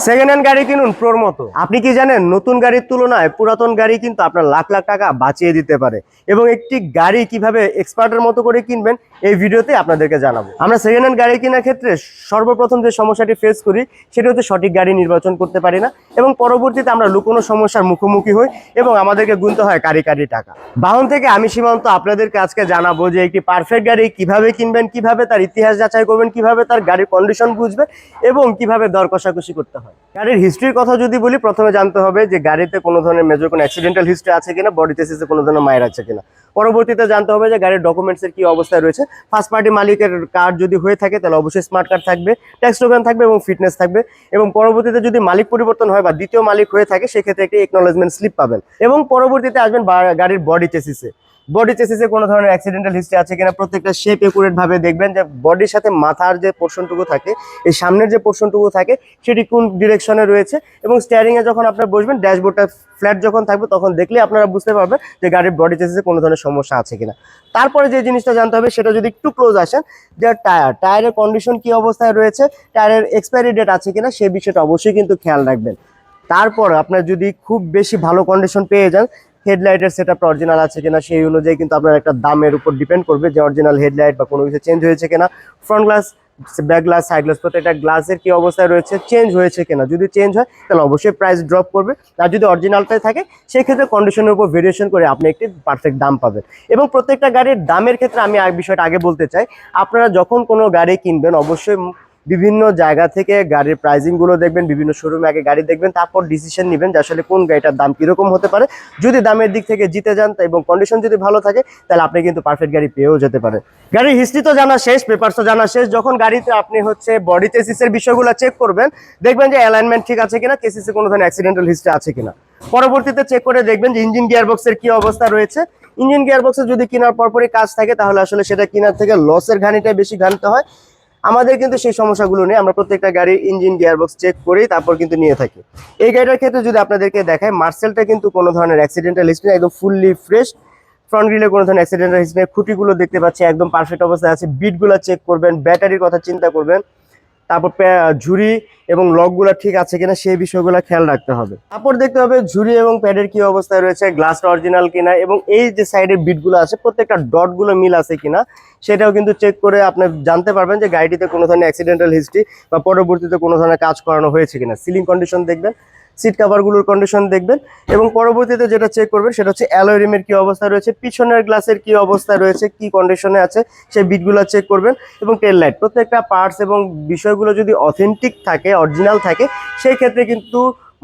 Second hand গাড়ি কিনুন প্রোর মতো। আপনি কি জানেন নতুন গাড়ির তুলনায় পুরাতন গাড়ি কিন্তু আপনার লাখ লাখ টাকা বাঁচিয়ে দিতে পারে। এবং একটি গাড়ি কিভাবে এক্সপার্টের মতো করে কিনবেন এই ভিডিওতে আপনাদেরকে জানাবো। আমরা সেকেন্ড হ্যান্ড গাড়ি কেনার ক্ষেত্রে সর্বপ্রথম যে সমস্যাটি ফেস করি সেটা হচ্ছে সঠিক গাড়ি নির্বাচন করতে পারি না, এবং পরবর্তীতে আমরা লুকোনো সমস্যার মুখোমুখি হই এবং আমাদেরকে গুনতে হয় কারি কারি টাকা। বাহন থেকে আমি সীমান্ত আপনাদেরকে আজকে জানাবো যে একটি পারফেক্ট গাড়ি কিভাবে কিনবেন, কিভাবে তার ইতিহাস যাচাই করবেন, কিভাবে তার গাড়ির কন্ডিশন বুঝবেন এবং কিভাবে দর কষাকষি করতে হয়। গাড়ির হিস্ট্রির কথা যদি বলি, প্রথমে জানতে হবে যে গাড়িতে কোনো ধরনের মেজর কোনো অ্যাক্সিডেন্টাল হিস্ট্রি আছে কিনা, বডি চেসিসে কোনো ধরনের মায়ের আছে কিনা। পরবর্তীতে জানতে হবে যে গাড়ির ডকুমেন্টসের কি অবস্থায় রয়েছে। ফার্স্ট পার্টি মালিকের কার্ড যদি হয়ে থাকে তাহলে অবশ্যই স্মার্ট কার্ড থাকবে, ট্যাক্স টোকেন থাকবে এবং ফিটনেস থাকবে। এবং পরবর্তীতে যদি মালিক পরিবর্তন হয় বা দ্বিতীয় মালিক হয়ে থাকে সেক্ষেত্রে একটি একনলেজমেন্ট স্লিপ পাবেন। এবং পরবর্তীতে আসবেন গাড়ির বডি চেসিসে কোনো ধরনের অ্যাক্সিডেন্টাল হিস্ট্রি আছে কিনা। প্রত্যেকটা শেপ একুরেট ভাবে দেখবেন যে বডির সাথে মাথার যে পোর্শনটুকু থাকে, এই সামনের যে পোর্শনটুকু থাকে সেটি কোন ডিরেকশনে রয়েছে। এবং স্টিয়ারিং এ যখন আপনারা বসবেন ড্যাশবোর্ডটা ফ্ল্যাট যখন থাকবে তখন দেখলে আপনারা বুঝতে পারবেন যে গাড়ির বডি চেসিসে কোনো ধরনের সমস্যা আছে কিনা। তারপরে যে জিনিসটা জানতে হবে সেটা যদি একটু ক্লোজ আসেন, যে টায়ারের কন্ডিশন কি অবস্থায় রয়েছে, টায়ারের এক্সপায়ারি ডেট আছে কিনা, সেই বিষয়টা অবশ্যই কিন্তু খেয়াল রাখবেন। তারপর আপনার যদি খুব বেশি ভালো কন্ডিশন পেয়ে যান, হেডলাইটের সেটআপটা অরিজিনাল আছে কিনা সেই অনুযায়ী কিন্তু আপনার একটা দামের উপর ডিপেন্ড করবে যে অরিজিনাল হেডলাইট বা কোনো কিছু চেঞ্জ হয়েছে কিনা। Front glass, back glass, side glass প্রত্যেকটা গ্লাসের কি অবস্থায় রয়েছে, চেঞ্জ হয়েছে কিনা। যদি চেঞ্জ হয় তাহলে অবশ্যই প্রাইস ড্রপ করবে, আর যদি অরিজিনালটাই থাকে সেক্ষেত্রে কন্ডিশনের উপর ভেরিয়েশন করে আপনি একটি পারফেক্ট দাম পাবেন। এবং প্রত্যেকটা গাড়ির দামের ক্ষেত্রে আমি বিষয়টা আগে বলতে চাই, আপনারা যখন কোনো গাড়ি কিনবেন অবশ্যই বিভিন্ন জায়গা থেকে গাড়ির প্রাইজিং গুলো দেখবেন, বিভিন্ন শোরুমে আগে গাড়ি দেখবেন, তারপর ডিসিশন নেবেন যে আসলে কোন গাড়িটার দাম কিরকম হতে পারে। যদি দামের দিক থেকে জিতে যান এবং কন্ডিশন যদি ভালো থাকে তাহলে আপনি কিন্তু পারফেক্ট গাড়ি পেয়েও যেতে পারেন। গাড়ির হিস্ট্রি তো জানা শেষ, পেপারসও জানা শেষ। যখন গাড়িতে আপনি হচ্ছে বডি চেসিসের বিষয়গুলো চেক করবেন, দেখবেন যে অ্যালাইনমেন্ট ঠিক আছে কিনা, চেসিসে কোনো ধরনের অ্যাক্সিডেন্টাল হিস্ট্রি আছে কিনা। পরবর্তীতে চেক করে দেখবেন যে ইঞ্জিন গিয়ারবক্সের কি অবস্থা রয়েছে। ইঞ্জিন গিয়ারবক্সে যদি কেনার পরপরই কাজ থাকে তাহলে আসলে সেটা কেনার থেকে লসের ঘানিটাই বেশি ঘানতে হয়। আমাদের কিন্তু সেই সমস্যাগুলো নেই, আমরা প্রত্যেকটা গাড়ির ইঞ্জিন গিয়ারবক্স চেক করেই তারপর কিন্তু নিয়ে থাকি। এই গাড়িটার ক্ষেত্রে যদি আপনাদেরকে দেখায়, মার্সেলটা কিন্তু কোনো ধরনের অ্যাক্সিডেন্টাল হিস্ট্রি, একদম ফুললি ফ্রেশ। ফ্রন্ট গ্রিলে কোনো ধরনের অ্যাক্সিডেন্টাল হিস্ট্রি, খুঁটিগুলো দেখতে পাচ্ছি একদম পারফেক্ট অবস্থায় আছে। বিটগুলো চেক করবেন, ব্যাটারির কথা চিন্তা করবেন, তারপর ঝুড়ি এবং লকগুলো ঠিক আছে কিনা সেই বিষয়গুলো খেয়াল রাখতে হবে। তারপর দেখতে হবে ঝুড়ি এবং প্যাডের কি অবস্থায় রয়েছে, গ্লাসটা অরিজিনাল কিনা, এবং এই যে সাইডের বিটগুলো আছে প্রত্যেকটা ডটগুলো মিল আছে কিনা সেটাও কিন্তু চেক করে আপনি জানতে পারবেন যে গাড়িটিতে কোনো ধরনের অ্যাক্সিডেন্টাল হিস্ট্রি বা পরবর্তীতে কোনো ধরনের কাজ করানো হয়েছে কিনা। সিলিং কন্ডিশন দেখবেন, সিট কাভারগুলোর কন্ডিশন দেখবেন, এবং পরবর্তীতে যেটা চেক করবেন সেটা হচ্ছে অ্যালয় রিমের কি অবস্থা রয়েছে, পিছনের গ্লাসের কি অবস্থা রয়েছে, কি কন্ডিশনে আছে সেই বিটগুলো চেক করবেন। এবং টেল লাইট, প্রত্যেকটা পার্টস এবং বিষয়গুলো যদি অথেন্টিক থাকে, অরিজিনাল থাকে, সেই ক্ষেত্রে কিন্তু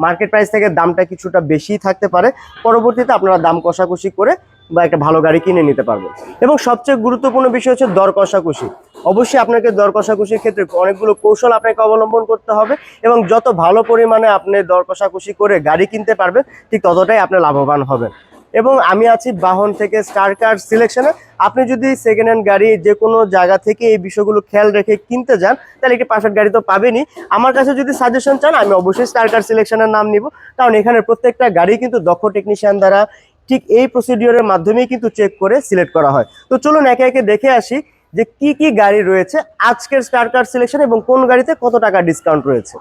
মার্কেট প্রাইস থেকে দামটা কিছুটা বেশি থাকতে পারে। পরবর্তীতে আপনারা দাম কষাকষি করে বা একটা ভালো গাড়ি কিনে নিতে পারবেন। এবং সবচেয়ে গুরুত্বপূর্ণ বিষয় হচ্ছে দর কষাকষি। অবশ্যই আপনাকে দর কষাকষির ক্ষেত্রে অনেকগুলো কৌশল আপনাকে অবলম্বন করতে হবে, এবং যত ভালো পরিমাণে আপনি দর কষাকষি করে গাড়ি কিনতে পারবেন ঠিক ততটাই আপনি লাভবান হবেন। এবং আমি আছি বাহন থেকে স্টার কার সিলেকশনে। আপনি যদি সেকেন্ড হ্যান্ড গাড়ি যে কোনো জায়গা থেকে এই বিষয়গুলো খেয়াল রেখে কিনতে যান তাহলে একটি পারফেক্ট গাড়ি তো পাবেনই। আমার কাছে যদি সাজেশন চান আমি অবশ্যই স্টার কার সিলেকশনের নাম নিব, কারণ এখানে প্রত্যেকটা গাড়ি কিন্তু দক্ষ টেকনিশিয়ান দ্বারা ঠিক এই প্রসিডিওরের মাধ্যমেই কিন্তু চেক করে সিলেক্ট করা হয়। তো চলুন একে একে দেখে আসি যে কি কি গাড়ি রয়েছে আজকের স্টার কার সিলেকশন এবং কোন গাড়িতে কত টাকা ডিসকাউন্ট রয়েছে।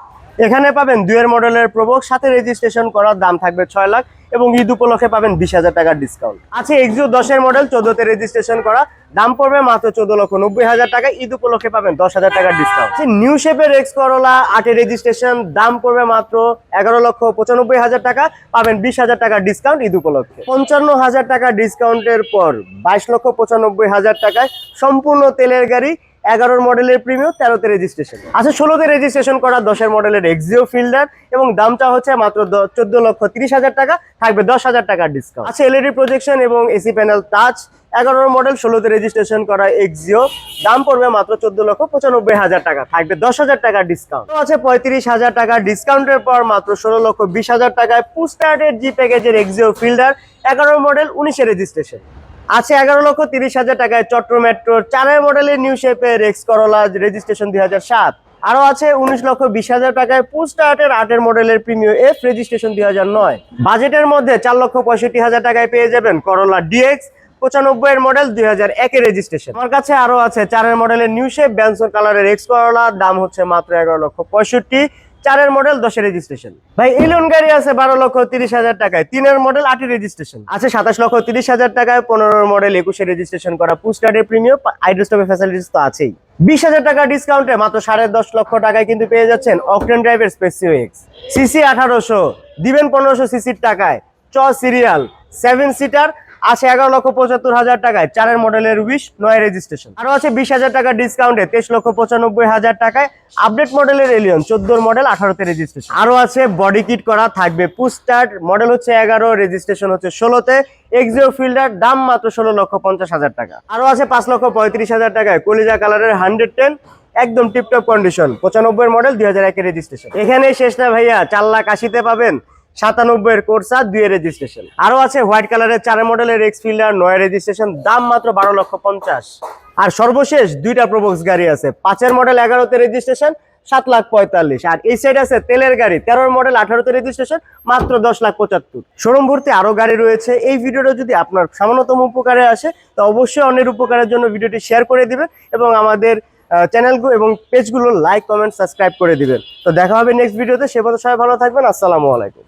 এখানে পাবেন 2 মডেলের প্রবক, সাথে রেজিস্ট্রেশন করার দাম থাকবে 6 লাখ, এবং ঈদ উপলক্ষে পাবেন 20,000 টাকার ডিসকাউন্ট আছে। এক্সিও 10 মডেল, 14তে রেজিস্ট্রেশন করা, দাম পড়বে মাত্র 14,90,000 টাকা, ঈদ উপলক্ষে পাবেন 10,000 টাকার ডিসকাউন্ট। নিউ শেপের এক্স করোলা 8 রেজিস্ট্রেশন, দাম পড়বে মাত্র 11,95,000 টাকা, পাবেন 20,000 টাকার ডিসকাউন্ট ঈদ উপলক্ষে। 55,000 টাকা ডিসকাউন্টের পর 22,95,000 টাকায় সম্পূর্ণ তেলের গাড়ি, 11 মডেলের প্রিমিয়াম, 13তে রেজিস্ট্রেশন আছে। 16তে রেজিস্ট্রেশন করা 10 মডেলের এক্সিও ফিল্ডার, এবং দামটা হচ্ছে মাত্র 14,30,000 টাকা, থাকবে 10,000 টাকার ডিসকাউন্ট আছে। এলইডি প্রজেকশন এবং এসি প্যানেল টাচ, 11 মডেল, 16তে রেজিস্ট্রেশন করা এক্সিও, দাম পড়বে মাত্র 14,95,000 টাকা, থাকবে 10,000 টাকার ডিসকাউন্ট আছে। 35,000 টাকার ডিসকাউন্টের পর মাত্র 16,20,000 টাকায় পুস্টার্টের জি প্যাকেজের এক্সিও ফিল্ডার, 11 মডেল, 19এ রেজিস্ট্রেশন আছে। 11,30,000 টাকায় চট্র মেট্রোর 4 মডেলের নিউ শেপের এক্স করোলা, রেজিস্ট্রেশন 2007। আরো আছে 19,20,000 টাকায় পুস্টার্টের 8 মডেলের প্রিমিয়াম এফ, রেজিস্ট্রেশন 2009। বাজেটের মধ্যে 4,65,000 টাকায় পেয়ে যাবেন করোলা ডিএক্স, 95 মডেল, 2001 রেজিস্ট্রেশন। আমার কাছে আরো আছে 4 মডেলের নিউ শেপ ব্যানসন কালারের এক্স করোলা, দাম হচ্ছে মাত্র 11,65,000, 4-এর মডেল 10-এর রেজিস্ট্রেশন। ভাই এলিয়ন গাড়ি আছে 12,30,000 টাকায়, 3-এর মডেল 8-এর রেজিস্ট্রেশন আছে 27,30,000 টাকায়, 15-এর মডেল 21-এর রেজিস্ট্রেশন করা পুস্টারের প্রিমিয়াম আইড্রোস্টপের ফ্যাসিলিটিস তো আছেই। 20,000 টাকা ডিসকাউন্টে মাত্র 10.5 লক্ষ টাকায় কিন্তু পেয়ে যাচ্ছেন অকটেন ড্রাইভের স্পেসিও এক্স। সিসি 1800 দিবেন 1500 সিসির টাকায়, সিরিয়াল 7 সিটার আছে 11,75,000 টাকায়, 4-এর মডেলের 9 রেজিস্ট্রেশন। আরো আছে 20,000 টাকা ডিসকাউন্টে 23,95,000 টাকায় আপডেট মডেলের এলিয়ন 14 মডেল 18তে রেজিস্ট্রেশন। আরো আছে বডি কিট করা থাকবে পুস্টার, মডেল হচ্ছে 11, রেজিস্ট্রেশন হচ্ছে 16তে, এক্সিও ফিল্ডার, দাম মাত্র 16,50,000 টাকা। আরো আছে 5,35,000 টাকায় কলিজা কালারের 110 একদম টিপটপ কন্ডিশন, 95-এর মডেল 2001-এর রেজিস্ট্রেশন। এখানে শেষ না ভাইয়া, 4,80,000-তে পাবেন 97-এর কোর্সা 2-এর রেজিস্ট্রেশন। আরো আছে হোয়াইট কালারের 4 মডেলের এক্স ফিল্ডার 9 রেজিস্ট্রেশন, দাম মাত্র 12,50,000। আর সর্বশেষ 2টা প্রবক্স গাড়ি আছে, 5-এর মডেল 11তে রেজিস্ট্রেশন 7,45,000। আর এই সাইড আছে তেলের গাড়ি 13-এর মডেল 18তে রেজিস্ট্রেশন, মাত্র 10,75,000। শোরুম ভর্তি আরো গাড়ি রয়েছে। এই ভিডিওটা যদি আপনার সামান্যতম উপকারে আসে তো অবশ্যই অন্যের উপকারের জন্য ভিডিওটি শেয়ার করে দিবেন এবং আমাদের চ্যানেলগুলো এবং পেজগুলো লাইক, কমেন্ট, সাবস্ক্রাইব করে দিবেন। তো দেখা হবে নেক্সট ভিডিওতে। সে পর্যন্ত সবাই ভালো থাকবেন। আসসালামু আলাইকুম।